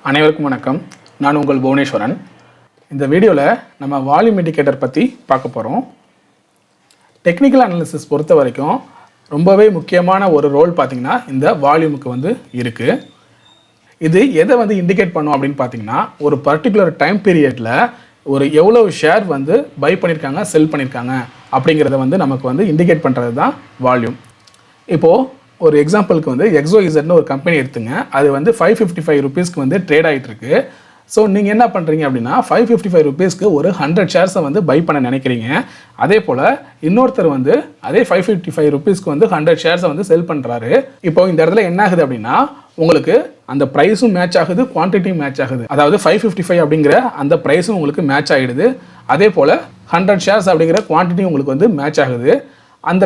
அனைவருக்கும் வணக்கம். நான் உங்கள் புவனேஸ்வரன். இந்த வீடியோவில் நம்ம வால்யூம் இண்டிகேட்டர் பற்றி பார்க்க போகிறோம். டெக்னிக்கல் அனாலிசிஸ் பொறுத்த வரைக்கும் ரொம்பவே முக்கியமான ஒரு ரோல் பார்த்திங்கன்னா இந்த வால்யூமுக்கு இருக்குது. இது எதை இண்டிகேட் பண்ணும் அப்படின்னு பார்த்தீங்கன்னா, ஒரு பர்டிகுலர் டைம் பீரியடில் ஒரு எவ்வளோ ஷேர் பை பண்ணியிருக்காங்க, செல் பண்ணியிருக்காங்க அப்படிங்கிறத நமக்கு இண்டிகேட் பண்ணுறது தான் வால்யூம். இப்போது ஒரு எக்ஸாம்பிளுக்கு XYZன்னு ஒரு கம்பெனி எடுத்துங்க. அது 555 ருபீஸ்க்கு ட்ரேட் ஆகிட்டுருக்கு. ஸோ நீங்கள் என்ன பண்ணுறீங்க அப்படின்னா, 555 ருபீஸ்க்கு ஒரு 100 ஷேர்ஸை பை பண்ண நினைக்கிறீங்க. அதே போல் இன்னொருத்தர் அதே 555 ருபீஸ்க்கு 100 ஷேர்ஸை செல் பண்ணுறாரு. இப்போ இந்த இடத்துல என்ன ஆகுது அப்படின்னா, உங்களுக்கு அந்த ப்ரைஸும் மேட்ச் ஆகுது, குவான்டிட்டியும் மேட்ச் ஆகுது. அதாவது 555 அப்படிங்கிற அந்த ப்ரைஸும் உங்களுக்கு மேட்ச் ஆகிடுது. அதே போல் 100 ஷேர்ஸ் அப்படிங்கிற குவான்டிட்டியும் உங்களுக்கு மேட்ச் ஆகுது. அந்த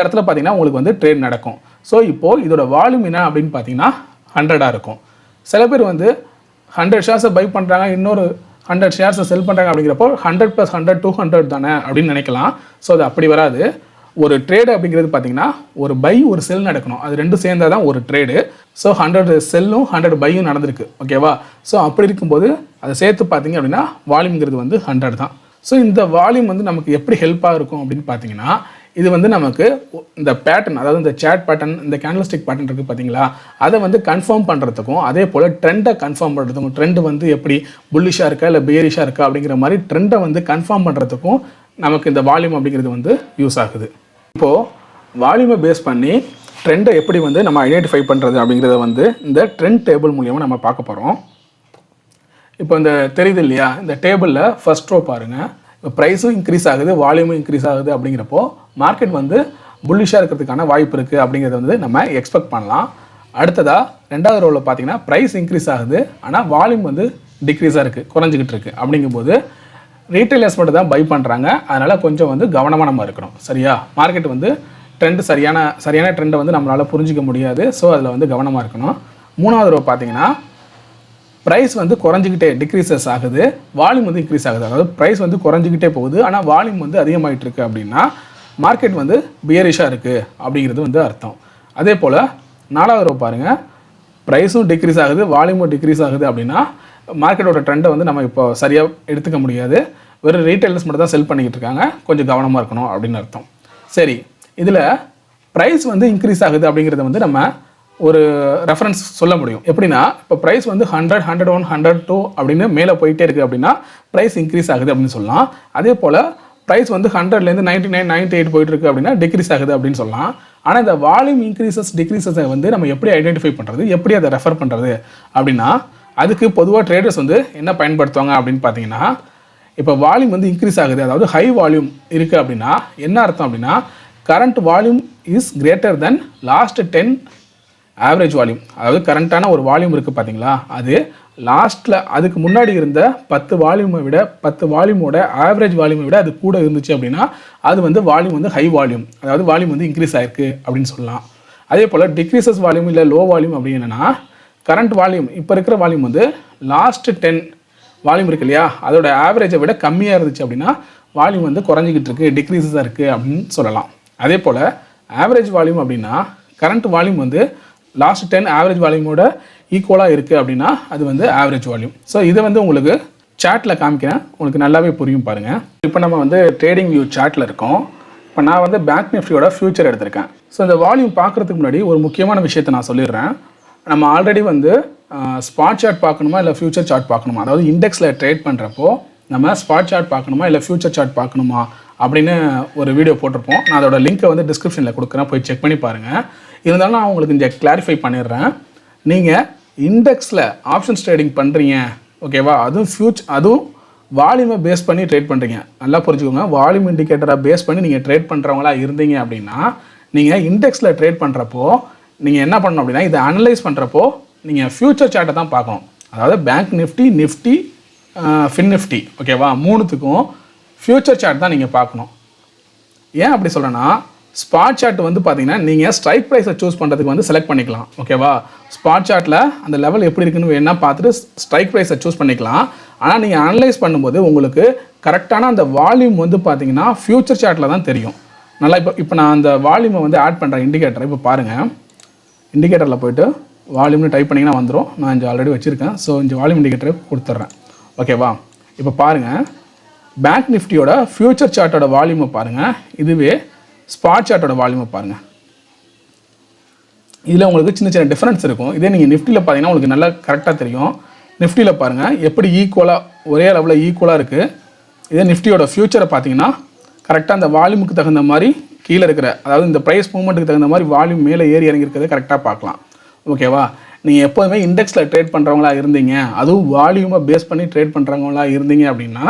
இடத்துல பார்த்தீங்கன்னா உங்களுக்கு ட்ரேட் நடக்கும். ஸோ இப்போது இதோட வால்யூம் என்ன அப்படின்னு பார்த்தீங்கன்னா 100 இருக்கும். சில பேர் 100 ஷேர்ஸை பை பண்ணுறாங்க, இன்னொரு 100 ஷேர்ஸை செல் பண்ணுறாங்க. அப்படிங்கிறப்போ 100 + 100 200 தானே அப்படின்னு நினைக்கலாம். ஸோ அது அப்படி வராது. ஒரு ட்ரேடு அப்படிங்கிறது பார்த்தீங்கன்னா ஒரு பை ஒரு செல் நடக்கணும். அது ரெண்டும் சேர்ந்தால் தான் ஒரு ட்ரேடு. ஸோ 100 செல்லும் 100 பையும் நடந்திருக்கு. ஓகேவா? ஸோ அப்படி இருக்கும்போது அதை சேர்த்து பார்த்தீங்க அப்படின்னா வால்யூம்ங்கிறது 100 தான். ஸோ இந்த வால்யூம் நமக்கு எப்படி ஹெல்ப்பாக இருக்கும் அப்படின்னு பார்த்தீங்கன்னா, இது நமக்கு இந்த பேட்டர்ன், அதாவது இந்த சேட் பேட்டர்ன், இந்த கேண்டல்ஸ்டிக் பேட்டர்ன் இருக்குது பார்த்தீங்களா, அதை கன்ஃபார்ம் பண்ணுறதுக்கும், அதே போல் ட்ரெண்டை கன்ஃபார்ம் பண்ணுறதுக்கும், ட்ரெண்டு எப்படி புல்லிஷாக இருக்கா இல்லை பேரிஷாக இருக்கா அப்படிங்கிற மாதிரி ட்ரெண்டை கன்ஃபார்ம் பண்ணுறதுக்கும் நமக்கு இந்த வால்யூம் அப்படிங்கிறது யூஸ் ஆகுது. இப்போது வால்யூமை பேஸ் பண்ணி ட்ரெண்டை எப்படி நம்ம ஐடென்டிஃபை பண்ணுறது அப்படிங்கிறத இந்த ட்ரெண்ட் டேபிள் மூலியமாக நம்ம பார்க்க போகிறோம். இப்போ இந்த தெரியுது இல்லையா, இந்த டேபிளில் ஃபர்ஸ்ட் ரோ பாருங்கள். இப்போ ப்ரைஸும் இன்க்ரீஸ் ஆகுது, வால்யூமும் இன்க்ரீஸ் ஆகுது. அப்படிங்கிறப்போ மார்க்கெட் புல்லிஷாக இருக்கிறதுக்கான வாய்ப்பு இருக்குது அப்படிங்கிறத நம்ம எக்ஸ்பெக்ட் பண்ணலாம். அடுத்ததாக ரெண்டாவது ரோவில் பார்த்தீங்கன்னா ப்ரைஸ் இன்க்ரீஸ் ஆகுது, ஆனால் வால்யூம் டிக்ரீஸாக இருக்குது, குறைஞ்சிக்கிட்டு இருக்குது. அப்படிங்கும்போது ரீட்டைலர்ஸ் மட்டும் தான் பை பண்ணுறாங்க. அதனால் கொஞ்சம் கவனமாக நம்ம இருக்கணும். சரியா? மார்க்கெட் ட்ரெண்டு சரியான ட்ரெண்டை நம்மளால் புரிஞ்சிக்க முடியாது. ஸோ அதில் கவனமாக இருக்கணும். மூணாவது ரோ பார்த்தீங்கன்னா ப்ரைஸ் குறைஞ்சிக்கிட்டே டிக்ரீசஸ் ஆகுது, வால்யூம் இன்க்ரீஸ் ஆகுது. அதாவது ப்ரைஸ் குறைஞ்சிக்கிட்டே போகுது, ஆனால் வால்யூம் அதிகமாகிட்டு இருக்குது அப்படின்னா மார்க்கெட் பியரிஷாக இருக்குது அப்படிங்கிறது அர்த்தம். அதே போல் நாலாவது ரோ பாருங்கள், ப்ரைஸும் டிக்ரீஸ் ஆகுது, வால்யூமும் டிக்ரீஸ் ஆகுது அப்படின்னா மார்க்கெட்டோட ட்ரெண்டை நம்ம இப்போ சரியாக எடுத்துக்க முடியாது. வெறும் ரீட்டைலர்ஸ் மட்டும் தான் செல் பண்ணிக்கிட்டு இருக்காங்க, கொஞ்சம் கவனமாக இருக்கணும் அப்படின்னு அர்த்தம். சரி, இதில் ப்ரைஸ் இன்க்ரீஸ் ஆகுது அப்படிங்கிறத நம்ம ஒரு ரெஃபரன்ஸ் சொல்ல முடியும். எப்படின்னா, இப்போ ப்ரைஸ் 100, 101, 102 அப்படின்னு மேலே போயிட்டே இருக்குது அப்படின்னா ப்ரைஸ் இன்க்ரீஸ் ஆகுது அப்படின்னு சொல்லலாம். அதே போல் ப்ரைஸ் 100லேருந்து 99, 98 போயிட்டு இருக்குது அப்படின்னா டிக்ரீஸ் ஆகுது அப்படின்னு சொல்லலாம். ஆனால் இந்த வால்யூம் இன்க்ரீசஸ் டிக்ரீசஸை நம்ம எப்படி ஐடென்டிஃபை பண்ணுறது, எப்படி அதை ரெஃபர் பண்ணுறது அப்படின்னா, அதுக்கு பொதுவாக ட்ரேடர்ஸ் என்ன பயன்படுத்துவாங்க அப்படின்னு பார்த்தீங்கன்னா, இப்போ வால்யூம் இன்க்ரீஸ் ஆகுது, அதாவது ஹை வால்யூம் இருக்குது அப்படின்னா என்ன அர்த்தம் அப்படின்னா, current volume is greater then last 10 average volume. அதாவது கரண்ட்டான ஒரு வால்யூம் இருக்குது பார்த்தீங்களா, அது லாஸ்ட்டில் அதுக்கு முன்னாடி இருந்த 10 வால்யூமோட ஆவரேஜ் வால்யூமை விட அது கூட இருந்துச்சு அப்படின்னா அது வால்யூம் ஹை வால்யூம், அதாவது வால்யூம் இன்க்ரீஸ் ஆகிருக்கு அப்படின்னு சொல்லலாம். அதே போல் டிக்ரீசஸ் வால்யூம் இல்லை லோ வால்யூம் அப்படின்னு என்னென்னா, கரண்ட் வால்யூம் இப்போ இருக்கிற வால்யூம் லாஸ்ட் 10 வால்யூம் இருக்கு இல்லையா, அதோட ஆவரேஜை விட கம்மியாக இருந்துச்சு அப்படின்னா வால்யூம் குறைஞ்சிக்கிட்டு இருக்குது, டிக்ரீஸஸாக இருக்குது அப்படின்னு சொல்லலாம். அதே போல் ஆவரேஜ் வால்யூம் அப்படின்னா கரண்ட் வால்யூம் லாஸ்ட் 10 ஆவரேஜ் வால்யூமோட ஈக்குவலாக இருக்குது அப்படின்னா அது ஆவரேஜ் வால்யூம். ஸோ இதை உங்களுக்கு சார்ட்டில் காமிக்கிறேன், உங்களுக்கு நல்லாவே புரியும் பாருங்கள். இப்போ நம்ம ட்ரேடிங் வியூ சார்ட்டில் இருக்கோம். இப்போ நான் பேங்க் நிஃப்டியோட ஃபியூச்சர் எடுத்திருக்கேன். ஸோ இந்த வால்யூம் பார்க்குறதுக்கு முன்னாடி ஒரு முக்கியமான விஷயத்தை நான் சொல்லிடுறேன். நம்ம ஆல்ரெடி ஸ்பாட் சார்ட் பார்க்கணுமா இல்லை ஃபியூச்சர் சார்ட் பார்க்கணுமா, அதாவது இண்டெக்ஸில் ட்ரேட் பண்ணுறப்போ நம்ம ஸ்பாட் சார்ட் பார்க்கணுமா இல்லை ஃபியூச்சர் சார்ட் பார்க்கணுமா அப்படின்னு ஒரு வீடியோ போட்டிருப்போம். நான் அதோட லிங்க்கை டிஸ்கிரிப்ஷனில் கொடுக்குறேன், போய் செக் பண்ணி பாருங்கள். இருந்தாலும் நான் உங்களுக்கு இந்த கிளாரிஃபை பண்ணிடுறேன். நீங்கள் இண்டெக்ஸில் ஆப்ஷன்ஸ் ட்ரேடிங் பண்ணுறீங்க, ஓகேவா, அதுவும் வால்யூமை பேஸ் பண்ணி ட்ரேட் பண்ணுறீங்க. நல்லா புரிஞ்சுக்கோங்க, வால்யூம் இண்டிகேட்டரை பேஸ் பண்ணி நீங்கள் ட்ரேட் பண்ணுறவங்களா இருந்தீங்க அப்படின்னா நீங்கள் இண்டெக்ஸில் ட்ரேட் பண்ணுறப்போ நீங்கள் என்ன பண்ணணும் அப்படின்னா, இதை அனலைஸ் பண்ணுறப்போ நீங்கள் ஃபியூச்சர் சார்ட்டை தான் பார்க்கணும். அதாவது பேங்க் நிஃப்டி, ஃபின் நிஃப்டி, ஓகேவா, மூணுத்துக்கும் ஃபியூச்சர் சார்ட் தான் நீங்கள் பார்க்கணும். ஏன் அப்படி சொல்கிறேன்னா, ஸ்பாட் சார்ட் பார்த்தீங்கன்னா நீங்கள் ஸ்ட்ரைக் ப்ரைஸை சூஸ் பண்ணுறதுக்கு செலக்ட் பண்ணிக்கலாம். ஓகேவா, ஸ்பாட் சார்ட்டில் அந்த லெவல் எப்படி இருக்குன்னு வேணால் பார்த்துட்டு ஸ்ட்ரைக் ப்ரைஸை சூஸ் பண்ணிக்கலாம். ஆனால் நீங்கள் அனலைஸ் பண்ணும்போது உங்களுக்கு கரெக்டான அந்த வால்யூம் பார்த்தீங்கன்னா ஃபியூச்சர் சார்ட்டில் தான் தெரியும். நல்லா இப்போ நான் அந்த வால்யூமை ஆட் பண்ணுறேன் இண்டிகேட்டர். இப்போ பாருங்கள், இண்டிகேட்டரில் போய்ட்டு வால்யூம்னு டைப் பண்ணிங்கன்னா வந்துடும். நான் இங்கே ஆல்ரெடி வச்சுருக்கேன். ஸோ இந்த வால்யூம் இண்டிகேட்டரை கொடுத்துட்றேன். ஓகேவா? இப்போ பாருங்கள், பேங்க் நிஃப்டியோட ஃபியூச்சர் சார்ட்டோட வால்யூமை பாருங்கள், இதுவே ஸ்பாட் சார்ட்டோட வால்யூமை பாருங்கள். இதில் உங்களுக்கு சின்ன சின்ன டிஃப்ரென்ஸ் இருக்கும். இதே நீங்கள் நிஃப்டியில் பார்த்தீங்கன்னா உங்களுக்கு நல்லா கரெக்டாக தெரியும். நிஃப்டியில் பாருங்கள் எப்படி ஈக்குவலாக ஒரே அளவில் ஈக்குவலாக இருக்குது. இதே நிஃப்டியோட ஃபியூச்சரை பார்த்தீங்கன்னா கரெக்டாக அந்த வால்யூமுக்கு தகுந்த மாதிரி கீழே இருக்கிற, அதாவது இந்த ப்ரைஸ் மூவ்மெண்ட்டுக்கு தகுந்த மாதிரி வால்யூம் மேலே ஏறி இறங்கியிருக்கிறத கரெக்டாக பார்க்கலாம். ஓகேவா? நீங்கள் எப்போதுமே இண்டெக்ஸில் ட்ரேட் பண்ணுறவங்களா இருந்தீங்க, அதுவும் வால்யூமை பேஸ் பண்ணி ட்ரேட் பண்ணுறவங்களா இருந்தீங்க அப்படின்னா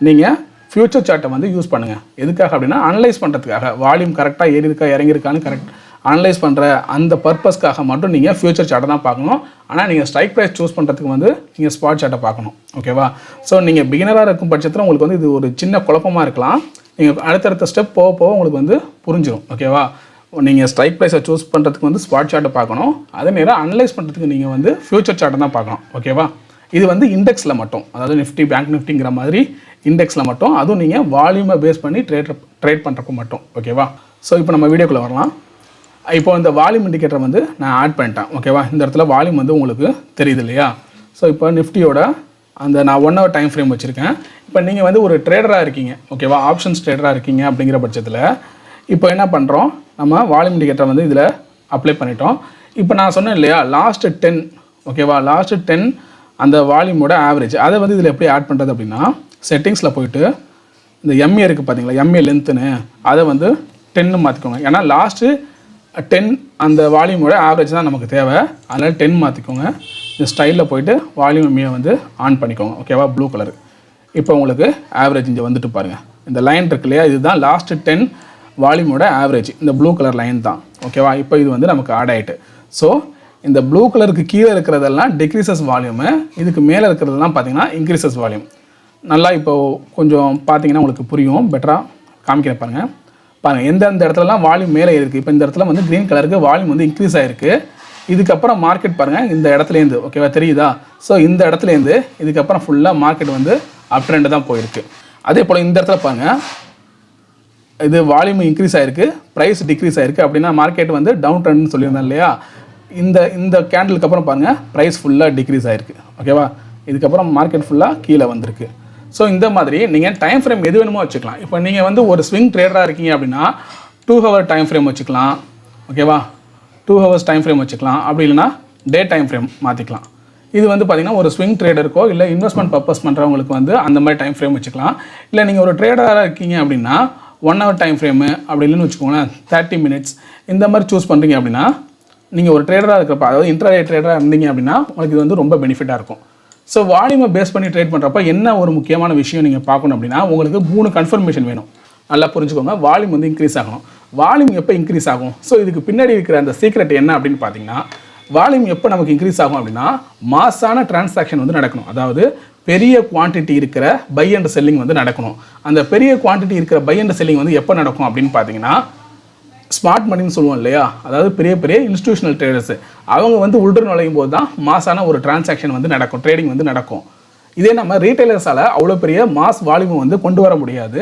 நீங்கள் ஃபியூச்சர் சார்ட்டை வந்து யூஸ் பண்ணுங்கள். எதுக்காக அப்படின்னா அனலைஸ் பண்ணுறதுக்காக, வால்யூம் கரெக்டாக ஏறி இருக்கா இறங்கியிருக்கான்னு கரெக்ட் அனலைஸ் பண்ணுற அந்த பர்பஸ்க்காக மட்டும் நீங்கள் ஃபியூச்சர் சார்ட்டை தான் பார்க்கணும். ஆனால் நீங்கள் ஸ்ட்ரைக் ப்ரைஸ் சூஸ் பண்ணுறதுக்கு வந்து நீங்கள் ஸ்பாட் சார்ட்டை பார்க்கணும். ஓகேவா? ஸோ நீங்கள் பிகினராக இருக்கும் பட்சத்தில் உங்களுக்கு வந்து இது ஒரு சின்ன குழப்பமாக இருக்கலாம். நீங்கள் அடுத்தடுத்த ஸ்டெப் போக போக உங்களுக்கு வந்து புரிஞ்சிடும். ஓகேவா? நீங்கள் ஸ்ட்ரைக் ப்ரைஸை சூஸ் பண்ணுறதுக்கு வந்து ஸ்பாட் சார்ட்டை பார்க்கணும். அதே நேரம் அனலைஸ் பண்ணுறதுக்கு நீங்கள் வந்து ஃபியூச்சர் சார்ட்டை தான் பார்க்கணும். ஓகேவா? இது வந்து இண்டெக்ஸில் மட்டும், அதாவது நிஃப்டி பேங்க் நிஃப்டிங்கிற மாதிரி இண்டெக்ஸில் மட்டும், அதுவும் நீங்கள் வால்யூமை பேஸ் பண்ணி ட்ரேட் பண்ணுறப்போ மட்டும். ஓகேவா? ஸோ இப்போ நம்ம வீடியோக்குள்ளே வரலாம். இப்போ இந்த வால்யூம் இண்டிகேட்டரை வந்து நான் ஆட் பண்ணிட்டேன். ஓகேவா? இந்த இடத்துல வால்யூம் வந்து உங்களுக்கு தெரியுது இல்லையா? ஸோ இப்போ நிஃப்டியோட அந்த நான் 1 hour டைம் ஃப்ரேம் வச்சுருக்கேன். இப்போ நீங்கள் வந்து ஒரு ட்ரேடராக இருக்கீங்க. ஓகேவா? ஆப்ஷன்ஸ் ட்ரேடராக இருக்கீங்க அப்படிங்கிற பட்சத்தில் இப்போ என்ன பண்ணுறோம், நம்ம வால்யூம் இண்டிகேட்டரை வந்து இதில் அப்ளை பண்ணிட்டோம். இப்போ நான் சொன்னேன் இல்லையா, லாஸ்ட் 10, ஓகேவா, லாஸ்ட் 10 அந்த வால்யூமோட ஆவரேஜ், அதை வந்து இதில் எப்படி ஆட் பண்ணுறது அப்படின்னா, செட்டிங்ஸில் போயிட்டு இந்த எம்ஏ இருக்குது பார்த்தீங்களா, எம்ஏ லென்த்துன்னு, அதை வந்து 10 மாற்றிக்கோங்க. ஏன்னா லாஸ்ட்டு 10 அந்த வால்யூமோட ஆவரேஜ் தான் நமக்கு தேவை. அதனால் 10 மாற்றிக்கோங்க. இந்த ஸ்டைலில் போயிட்டு வால்யூம் எம்ஏ வந்து ஆன் பண்ணிக்கோங்க. ஓகேவா? Blue colour. இப்போ உங்களுக்கு ஆவரேஜ் இங்கே வந்துட்டு பாருங்கள், இந்த லைன் இருக்கு இல்லையா, இதுதான் லாஸ்ட் 10 வால்யூமோட ஆவரேஜ். இந்த ப்ளூ கலர் லைன் தான். ஓகேவா? இப்போ இது வந்து நமக்கு ஆட் ஆகிட்டு. ஸோ இந்த ப்ளூ கலருக்கு கீழே இருக்கிறதெல்லாம் டிக்ரீசஸ் வால்யூமு, இதுக்கு மேலே இருக்கிறதெல்லாம் பார்த்தீங்கன்னா இன்க்ரீசஸ் வால்யூம். நல்லா இப்போ கொஞ்சம் பார்த்தீங்கன்னா உங்களுக்கு புரியும், பெட்டராக காமிக்கிறேன் பாருங்கள். எந்தெந்த இடத்துலலாம் வால்யூம் மேலே இருக்குது. இப்போ இந்த இடத்துல வந்து க்ரீன் கலருக்கு வால்யூம் வந்து இன்க்ரீஸ் ஆகிருக்கு. இதுக்கப்புறம் மார்க்கெட் பாருங்கள் இந்த இடத்துலேருந்து, ஓகேவா, தெரியுதா? ஸோ இந்த இடத்துலேருந்து இதுக்கப்புறம் ஃபுல்லாக மார்க்கெட் வந்து அப் ட்ரெண்டு தான் போயிருக்கு. அதே போல் இந்த இடத்துல பாருங்கள், இது வால்யூம் இன்க்ரீஸ் ஆகிருக்கு, ப்ரைஸ் டிக்ரீஸ் ஆகிருக்கு. அப்படின்னா மார்க்கெட் வந்து டவுன் ட்ரெண்ட்னு சொல்லியிருந்தேன் இல்லையா? இந்த கேண்டலுக்கு அப்புறம் பாருங்கள் ப்ரைஸ் ஃபுல்லாக டிக்ரீஸ் ஆகிருக்கு. ஓகேவா? இதுக்கப்புறம் மார்க்கெட் ஃபுல்லாக கீழே வந்திருக்கு. ஸோ இந்த மாதிரி நீங்கள் டைம் ஃப்ரேம் எது வேணுமோ வச்சுக்கலாம். இப்போ நீங்கள் வந்து ஒரு ஸ்விங் ட்ரேடராக இருக்கீங்க அப்படின்னா 2 hour டைம் ஃப்ரேம் வச்சுக்கலாம். ஓகேவா? 2 hours டைம் ஃப்ரேம் வச்சுக்கலாம். அப்படி இல்லைனா டே டைம் ஃப்ரேம் மாற்றிக்கலாம். இது வந்து பார்த்திங்கன்னா ஒரு ஸ்விங் ட்ரேடருக்கோ இல்லை இன்வெஸ்ட்மெண்ட் பர்பஸ் பண்ணுறவங்களுக்கு வந்து அந்த மாதிரி டைம் ஃப்ரேம் வச்சுக்கலாம். இல்லை நீங்கள் ஒரு ட்ரேடராக இருக்கீங்க அப்படின்னா 1 hour டைம் ஃப்ரேமு அப்படி இல்லைன்னு வச்சுக்கோங்களேன், 30 minutes இந்த மாதிரி சூஸ் பண்ணுறீங்க அப்படின்னா நீங்கள் ஒரு ட்ரேடராக இருக்கிறப்ப, அதாவது இன்ட்ராடே ட்ரேடராக இருந்தீங்க அப்படின்னா உங்களுக்கு இது வந்து ரொம்ப பெனிஃபிட்டாக இருக்கும். ஸோ வால்யூமை பேஸ் பண்ணி ட்ரேட் பண்ணுறப்ப என்ன ஒரு முக்கியமான விஷயம் நீங்கள் பார்க்கணும் அப்படின்னா, உங்களுக்கு 3 கன்ஃபர்மேஷன் வேணும். நல்லா புரிஞ்சுக்கோங்க. வால்யூம் வந்து இன்க்ரீஸ் ஆகணும். வால்யூம் எப்போ இன்க்ரீஸ் ஆகும்? ஸோ இதுக்கு பின்னாடி இருக்கிற அந்த சீக்ரெட் என்ன அப்படின்னு பார்த்தீங்கன்னா, வால்யூம் எப்போ நமக்கு இன்க்ரீஸ் ஆகும் அப்படின்னா, மாசான டிரான்சாக்ஷன் வந்து நடக்கணும். அதாவது பெரிய குவான்டிட்டி இருக்கிற பை அண்ட் செல்லிங் வந்து நடக்கணும். அந்த பெரிய குவான்டிட்டி இருக்கிற பை அண்ட் செல்லிங் வந்து எப்போ நடக்கும் அப்படின்னு பார்த்தீங்கன்னா, ஸ்மார்ட் மணின்னு சொல்லுவோம் இல்லையா, அதாவது பெரிய பெரிய இன்ஸ்டிடியூஷனல் ட்ரேடர்ஸ் அவங்க வந்து உள்று நுழையும் போது தான் மாசான ஒரு டிரான்சாக்ஷன் வந்து நடக்கும், ட்ரேடிங் வந்து நடக்கும். இதே நம்ம ரீட்டைலர்ஸால் அவ்வளோ பெரிய மாஸ் வால்யூம் வந்து கொண்டு வர முடியாது.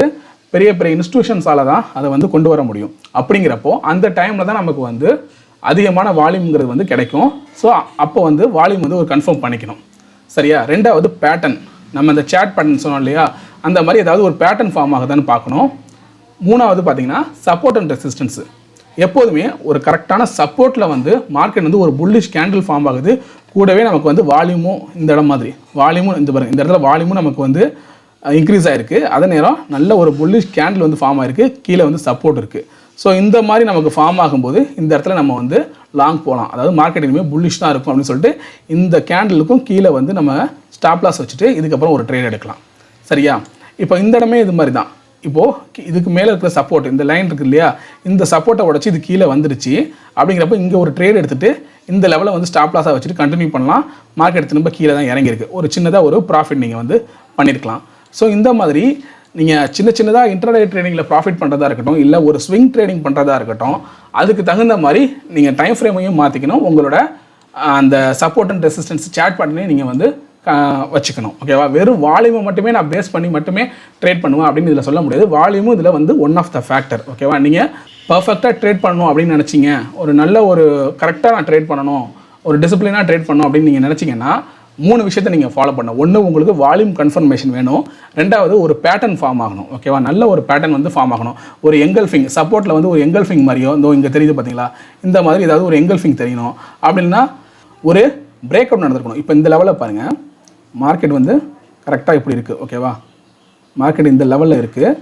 பெரிய பெரிய இன்ஸ்டிடியூஷன்ஸால் தான் அதை வந்து கொண்டு வர முடியும். அப்படிங்கிறப்போ அந்த டைமில் தான் நமக்கு வந்து அதிகமான வால்யூம்ங்கிறது வந்து கிடைக்கும். ஸோ அப்போ வந்து வால்யூம் வந்து ஒரு கன்ஃபார்ம் பண்ணிக்கணும். சரியா? ரெண்டாவது பேட்டர்ன், நம்ம இந்த சேட் பேட்டர்ன் சொன்னோம் இல்லையா, அந்த மாதிரி ஏதாவது ஒரு பேட்டர்ன் ஃபார்ம் ஆகுதான்னு பார்க்கணும். மூணாவது பார்த்தீங்கன்னா சப்போர்ட் அண்ட் ரெசிஸ்டன்ஸு. எப்போதுமே ஒரு கரெக்டான சப்போர்ட்டில் வந்து மார்க்கெட் வந்து ஒரு புல்லிஷ் கேண்டில் ஃபார்ம் ஆகுது. கூடவே நமக்கு வந்து வால்யூமும் இந்த இடம் மாதிரி வால்யூமும் இந்த இடத்துல வால்யூமும் நமக்கு வந்து இன்க்ரீஸ் ஆகிருக்கு. அதே நேரம் நல்ல ஒரு புல்லிஷ் கேண்டில் வந்து ஃபார்ம் ஆகிருக்கு, கீழே வந்து சப்போர்ட் இருக்குது. ஸோ இந்த மாதிரி நமக்கு ஃபார்ம் ஆகும்போது இந்த இடத்துல நம்ம வந்து லாங் போகலாம். அதாவது மார்க்கெட் இனிமேல் புல்லிஷ் தான் இருக்கும் அப்படின்னு சொல்லிட்டு இந்த கேண்டிலுக்கும் கீழே வந்து நம்ம ஸ்டாப் லாஸ் வச்சுட்டு இதுக்கப்புறம் ஒரு ட்ரேட் எடுக்கலாம். சரியா? இப்போ இந்த இடமே இது மாதிரி தான். இப்போது இதுக்கு மேலே இருக்கிற சப்போர்ட், இந்த லைன் இருக்குது இல்லையா, இந்த சப்போர்ட்டை உடச்சி இது கீழே வந்துருச்சு. அப்படிங்கிறப்ப இங்கே ஒரு ட்ரேட் எடுத்துகிட்டு இந்த லெவலில் வந்து ஸ்டாப் லாஸாக வச்சுட்டு கண்டினியூ பண்ணலாம். மார்க்கெட் திரும்ப கீழே தான் இறங்கியிருக்கு. ஒரு சின்னதாக ஒரு ப்ராஃபிட் நீங்கள் வந்து பண்ணியிருக்கலாம். ஸோ இந்த மாதிரி நீங்கள் சின்னதாக இன்ட்ராடே ட்ரேடிங்கில் ப்ராஃபிட் பண்ணுறதா இருக்கட்டும், இல்லை ஒரு ஸ்விங் ட்ரேடிங் பண்ணுறதா இருக்கட்டும், அதுக்கு தகுந்த மாதிரி நீங்கள் டைம் ஃப்ரேமையும் மாற்றிக்கணும். உங்களோட அந்த சப்போர்ட் அண்ட் ரெசிஸ்டன்ஸ் சேட் பேட்டர்னையும் நீங்கள் வந்து வச்சுக்கணும். ஓகேவா? வெறும் வால்யூமை மட்டுமே நான் பேஸ் பண்ணி மட்டுமே ட்ரேட் பண்ணுவேன் அப்படின்னு இதில் சொல்ல முடியாது. வால்யூமும் இதில் வந்து ஒன் ஆஃப் த ஃபேக்டர். ஓகேவா? நீங்கள் பர்ஃபெக்டாக ட்ரேட் பண்ணணும் அப்படின்னு நினச்சிங்க, ஒரு நல்ல ஒரு கரெக்டாக நான் ட்ரேட் பண்ணணும், ஒரு டிசிப்ளினாக ட்ரேட் பண்ணணும் அப்படின்னு நீங்கள் நினச்சிங்கன்னா 3 விஷயத்தை நீங்கள் ஃபாலோ பண்ணணும். ஒன்று, உங்களுக்கு வால்யூம் கன்ஃபர்மேஷன் வேணும். ரெண்டாவது, ஒரு பேட்டர்ன் ஃபார்ம் ஆகணும். ஓகேவா, நல்ல ஒரு பேட்டர்ன் வந்து ஃபார்ம் ஆகணும். ஒரு எங்கல்ஃபிங் சப்போர்ட்டில் வந்து ஒரு எங்கல்ஃபிங் மாதிரியோ, இங்கே தெரியுது பார்த்தீங்களா, இந்த மாதிரி ஏதாவது ஒரு எங்கல்ஃபிங் தெரியணும். அப்படின்னா ஒரு பிரேக் அவுட் நடந்திருக்கணும். இப்போ இந்த லெவலில் பாருங்கள், மார்க்கெட் வந்து கரெக்டாக இப்படி இருக்குது. ஓகேவா, மார்க்கெட் இந்த லெவலில் இருக்குது.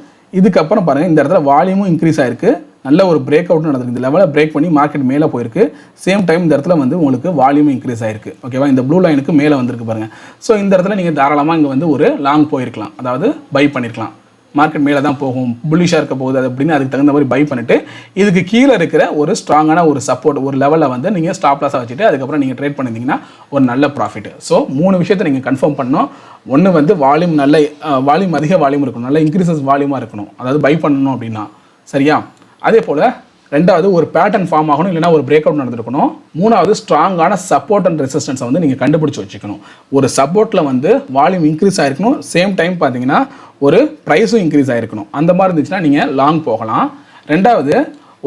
இதுக்கப்புறம் பாருங்கள், இந்த இடத்துல வால்யூமும் இன்க்ரீஸ் ஆகிருக்கு. நல்ல ஒரு பிரேக் அவுட் நடந்திருக்கு. இந்த லெவலில் பிரேக் பண்ணி மார்க்கெட் மேலே போயிருக்கு. சேம் டைம் இந்த இடத்துல வந்து உங்களுக்கு வால்யூமும் இன்க்ரீஸ் ஆகிருக்கு. ஓகேவா, இந்த ப்ளூ லைனுக்கு மேலே வந்திருக்கு பாருங்கள். ஸோ இந்த இடத்துல நீங்கள் தாராளமாக இங்கே வந்து ஒரு லாங் போயிருக்கலாம், அதாவது பை பண்ணியிருக்கலாம். மார்க்கெட் மேலே தான் போகும், புல்லிஷாக இருக்க போகுது அது அப்படின்னு அதுக்கு தகுந்த மாதிரி பை பண்ணிவிட்டு இதுக்கு கீழே இருக்கிற ஒரு ஸ்ட்ராங்கான ஒரு சப்போர்ட் ஒரு லெவலில் வந்து நீங்கள் ஸ்டாப் லாஸாக வச்சுட்டு அதுக்கப்புறம் நீங்கள் ட்ரேட் பண்ணியிருந்தீங்கன்னா ஒரு நல்ல ப்ராஃபிட். ஸோ 3 விஷயத்தை நீங்கள் கன்ஃபார்ம் பண்ணணும். ஒன்று வந்து வால்யூம் அதிக வால்யூம் இருக்கணும், நல்ல இன்க்ரீசஸ் வால்யூமாக இருக்கணும், அதாவது பை பண்ணணும் அப்படின்னா. சரியா, அதே போல் ரெண்டாவது ஒரு பேட்டர்ன் ஃபார்ம் ஆகணும், இல்லைனா ஒரு பிரேக் அவுட் நடந்திருக்கணும். மூணாவது ஸ்ட்ராங்கான சப்போர்ட் அண்ட் ரெசிஸ்டன்ஸை வந்து நீங்கள் கண்டுபிடிச்சி வச்சுக்கணும். ஒரு சப்போர்ட்டில் வந்து வால்யூம் இன்க்ரீஸ் ஆகிருக்கணும், சேம் டைம் பார்த்தீங்கன்னா ஒரு ப்ரைஸும் இன்க்ரீஸ் ஆகிருக்கணும். அந்த மாதிரி இருந்துச்சுன்னா நீங்கள் லாங் போகலாம். ரெண்டாவது,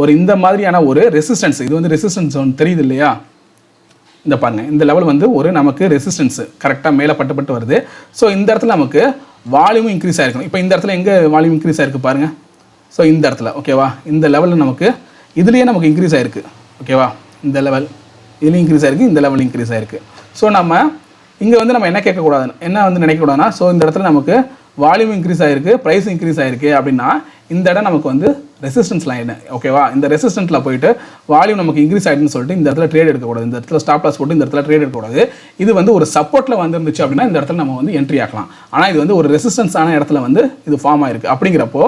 ஒரு இந்த மாதிரியான ஒரு ரெசிஸ்டன்ஸ், இது வந்து ரெசிஸ்டன்ஸ் ஒன்று தெரியுது இல்லையா, இந்த பாருங்கள், இந்த லெவல் வந்து ஒரு நமக்கு ரெசிஸ்டன்ஸ் கரெக்டாக மேலே பட்டு வருது. ஸோ இந்த இடத்துல நமக்கு வால்யூமும் இன்க்ரீஸ் ஆகிருக்கணும். இப்போ இந்த இடத்துல எங்கே வால்யூம் இன்க்ரீஸ் ஆகிருக்கு பாருங்கள். ஸோ இந்த இடத்துல ஓகேவா, இந்த லெவலில் நமக்கு இதுலேயே நமக்கு இன்க்ரீஸ் ஆகிருக்கு. ஓகேவா, இந்த லெவல் இதுலேயும் இன்க்ரீஸ் ஆகிருக்கு, இந்த லெவல் இன்க்ரீஸ் ஆகிருக்கு. ஸோ நம்ம இங்கே வந்து நம்ம என்ன கேட்கக்கூடாது, என்ன வந்து நினைக்கக்கூடாதுன்னா, ஸோ இந்த இடத்துல நமக்கு வால்யூம் இன்க்ரீஸ் ஆகிருக்கு, ப்ரைஸ் இன்க்ரீஸ் ஆகிருக்கு அப்படின்னா இந்த இடம் நமக்கு வந்து ரெசிஸ்டன்ஸ் லைன். ஓகேவா, இந்த ரெசிஸ்டன்ஸில் போயிட்டு வால்யூம் நமக்கு இன்க்ரீஸ் ஆகிடுன்னு சொல்லிட்டு இந்த இடத்துல ட்ரேட் எடுக்கக்கூடாது, இந்த இடத்துல ஸ்டாப் லாஸ் போட்டு இந்த இடத்துல ட்ரேட் எடுக்கக்கூடாது. இது வந்து ஒரு சப்போர்ட்டில் வந்துருந்துச்சு அப்படின்னா இந்த இடத்துல நம்ம வந்து என்ட்ரி ஆகலாம். ஆனால் இது வந்து ஒரு ரெசிஸ்டன்ஸான இடத்துல வந்து இது ஃபார்ம் ஆகிருக்கு. அப்படிங்கிறப்போ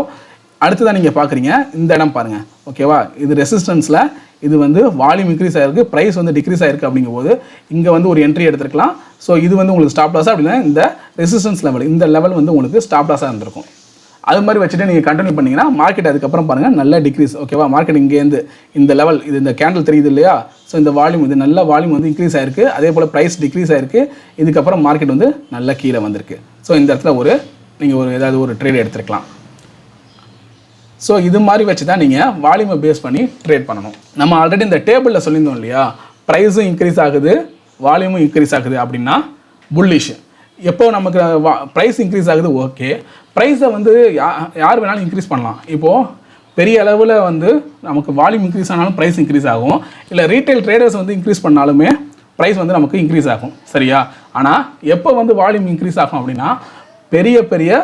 அடுத்ததான் நீங்கள் பார்க்குறீங்க, இந்த இடம் பாருங்கள். ஓகேவா, இது ரெசிஸ்டன்ஸில் இது வந்து வால்யூம் இன்க்ரீஸ் ஆகிருக்கு, ப்ரைஸ் வந்து டிக்ரீஸ் ஆகிருக்கு. அப்படிங்கும்போது இங்கே வந்து ஒரு என்ட்ரி எடுத்துருக்கலாம். ஸோ இது வந்து உங்களுக்கு ஸ்டாப் லாஸாக அப்படின்னா இந்த ரெசிஸ்டன்ஸ் லெவல், இந்த லெவல் வந்து உங்களுக்கு ஸ்டாப் லாஸாக இருந்திருக்கும். அது மாதிரி வச்சுட்டு நீங்கள் கண்டினியூ பண்ணிங்கன்னா மார்க்கெட் அதுக்கப்புறம் பாருங்கள் நல்ல டிக்ரீஸ். ஓகேவா, மார்க்கெட் இங்கேருந்து இந்த லெவல், இது இந்த கேண்டில் தெரியுது இல்லையா, ஸோ இந்த வால்யூம் இது நல்ல வால்யூம் வந்து இன்க்ரீஸ் ஆகிருக்கு, அதே போல் ப்ரைஸ் டிக்ரீஸ் ஆகிருக்கு. இதுக்கப்புறம் மார்க்கெட் வந்து நல்ல கீழே வந்திருக்கு. ஸோ இந்த இடத்துல நீங்கள் ஒரு ஏதாவது ஒரு ட்ரேட் எடுத்துருக்கலாம். ஸோ இது மாதிரி வச்சு தான் நீங்கள் வால்யூமை பேஸ் பண்ணி ட்ரேட் பண்ணணும். நம்ம ஆல்ரெடி இந்த டேபிளில் சொல்லியிருந்தோம் இல்லையா, ப்ரைஸும் இன்க்ரீஸ் ஆகுது, வால்யூமும் இன்க்ரீஸ் ஆகுது அப்படின்னா புல்லிஷ். எப்போ நமக்கு ப்ரைஸ் இன்க்ரீஸ் ஆகுது, ஓகே, ப்ரைஸை வந்து யார் வேணாலும் இன்க்ரீஸ் பண்ணலாம். இப்போது பெரிய அளவில் வந்து நமக்கு வால்யூம் இன்க்ரீஸ் ஆனாலும் ப்ரைஸ் இன்க்ரீஸ் ஆகும், இல்லை ரீட்டைல் ட்ரேடர்ஸ் வந்து இன்க்ரீஸ் பண்ணாலுமே ப்ரைஸ் வந்து நமக்கு இன்க்ரீஸ் ஆகும். சரியா, ஆனால் எப்போ வந்து வால்யூம் இன்க்ரீஸ் ஆகும் அப்படின்னா பெரிய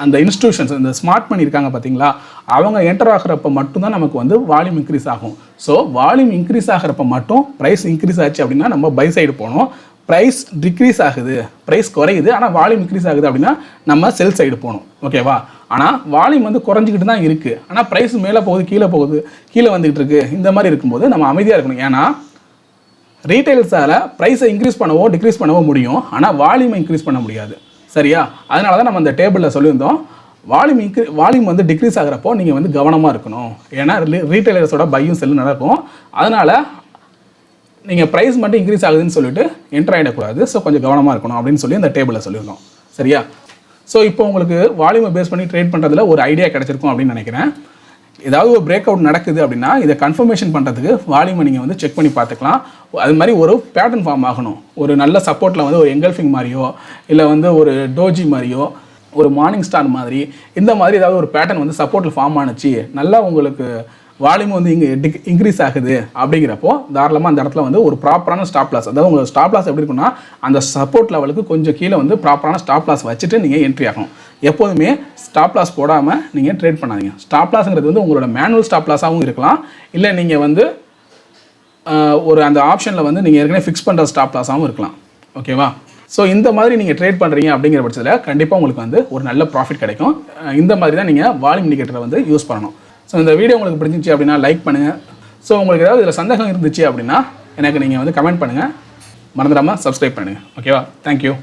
அந்த இன்ஸ்டிடியூஷன்ஸ், இந்த ஸ்மார்ட் மணி இருக்காங்க பார்த்தீங்களா, அவங்க என்டர் ஆகிறப்ப மட்டும்தான் நமக்கு வந்து வால்யூம் இன்க்ரீஸ் ஆகும். ஸோ வால்யூம் இன்க்ரீஸ் ஆகிறப்ப மட்டும் ப்ரைஸ் இன்க்ரீஸ் ஆச்சு அப்படின்னா நம்ம பை சைடு போகணும். ப்ரைஸ் டிக்ரீஸ் ஆகுது, ப்ரைஸ் குறையுது, ஆனால் வால்யூம் இன்க்ரீஸ் ஆகுது அப்படின்னா நம்ம செல் சைடு போகணும். ஓகேவா, ஆனால் வால்யூம் வந்து குறைஞ்சிக்கிட்டு தான் இருக்குது, ஆனால் ப்ரைஸ் மேலே போகுது கீழே வந்துக்கிட்டு இருக்குது. இந்த மாதிரி இருக்கும்போது நம்ம அமைதியாக இருக்கணும். ஏன்னா ரீட்டைல்ஸால் ப்ரைஸை இன்க்ரீஸ் பண்ணவோ டிக்ரீஸ் பண்ணவோ முடியும், ஆனால் வால்யூமை இன்க்ரீஸ் பண்ண முடியாது. சரியா, அதனால தான் நம்ம இந்த டேபிளில் சொல்லியிருந்தோம், வால்யூம் வந்து டிக்ரீஸ் ஆகிறப்போ நீங்கள் வந்து கவனமாக இருக்கணும். ஏன்னா ரீட்டைலர்ஸோட பையும் செல்லும் நடக்கும். அதனால் நீங்கள் ப்ரைஸ் மட்டும் இன்க்ரீஸ் ஆகுதுன்னு சொல்லிட்டு என்டர் ஆகிடக்கூடாது. ஸோ கொஞ்சம் கவனமாக இருக்கணும் அப்படின்னு சொல்லி இந்த டேபிளில் சொல்லியிருந்தோம். சரியா, ஸோ இப்போ உங்களுக்கு வால்யூமை பேஸ் பண்ணி ட்ரேட் பண்ணுறதுல ஒரு ஐடியா கிடச்சிருக்கும் அப்படின்னு நினைக்கிறேன். ஏதாவது ஒரு பிரேக் அவுட் நடக்குது அப்படின்னா இதை கன்ஃபர்மேஷன் பண்ணுறதுக்கு வால்யூமை நீங்கள் வந்து செக் பண்ணி பார்த்துக்கலாம். அது மாதிரி ஒரு பேட்டர்ன் ஃபார்ம் ஆகணும். ஒரு நல்ல சப்போர்ட்டில் வந்து ஒரு எங்கல்ஃபிங் மாதிரியோ, இல்லை வந்து ஒரு டோஜி மாதிரியோ, ஒரு மார்னிங் ஸ்டார் மாதிரி, இந்த மாதிரி ஏதாவது ஒரு பேட்டர்ன் வந்து சப்போர்ட்டில் ஃபார்ம் ஆனிச்சு, நல்லா உங்களுக்கு வால்யூம் வந்து இங்கே இன்க்ரீஸ் ஆகுது அப்படிங்கிறப்போ தாராளமாக அந்த இடத்துல வந்து ஒரு ப்ராப்பரான ஸ்டாப் லாஸ், அதாவது உங்களுக்கு ஸ்டாப் லாஸ் எப்படி இருக்குன்னா அந்த சப்போர்ட் லெவலுக்கு கொஞ்சம் கீழே வந்து ப்ராப்பரான ஸ்டாப் லாஸ் வச்சுட்டு நீங்கள் என்ட்ரி ஆகணும். எப்போதுமே ஸ்டாப் லாஸ் போடாமல் நீங்கள் ட்ரேட் பண்ணாதீங்க. ஸ்டாப் லாஸ்ங்கிறது வந்து உங்களோட மேனுவல் ஸ்டாப் லாஸாகவும் இருக்கலாம், இல்லை நீங்கள் வந்து ஒரு அந்த ஆப்ஷனில் வந்து நீங்கள் ஏற்கனவே ஃபிக்ஸ் பண்ணுற ஸ்டாப் லாஸாகவும் இருக்கலாம். ஓகேவா, ஸோ இந்த மாதிரி நீங்கள் ட்ரேட் பண்ணுறீங்க அப்படிங்கிற பட்சத்தில் கண்டிப்பாக உங்களுக்கு வந்து ஒரு நல்ல ப்ராஃபிட் கிடைக்கும். இந்த மாதிரி தான் நீங்கள் வால்யூம் இண்டிகேட்டரை வந்து யூஸ் பண்ணணும். ஸோ இந்த வீடியோ உங்களுக்கு பிடிச்சிருந்துச்சி அப்படின்னா லைக் பண்ணுங்கள். ஸோ உங்களுக்கு ஏதாவது இதில் சந்தேகம் இருந்துச்சு அப்படின்னா எனக்கு நீங்கள் வந்து கமெண்ட் பண்ணுங்கள். மறந்துடாமல் சப்ஸ்கிரைப் பண்ணுங்கள். ஓகேவா, தேங்க்யூ.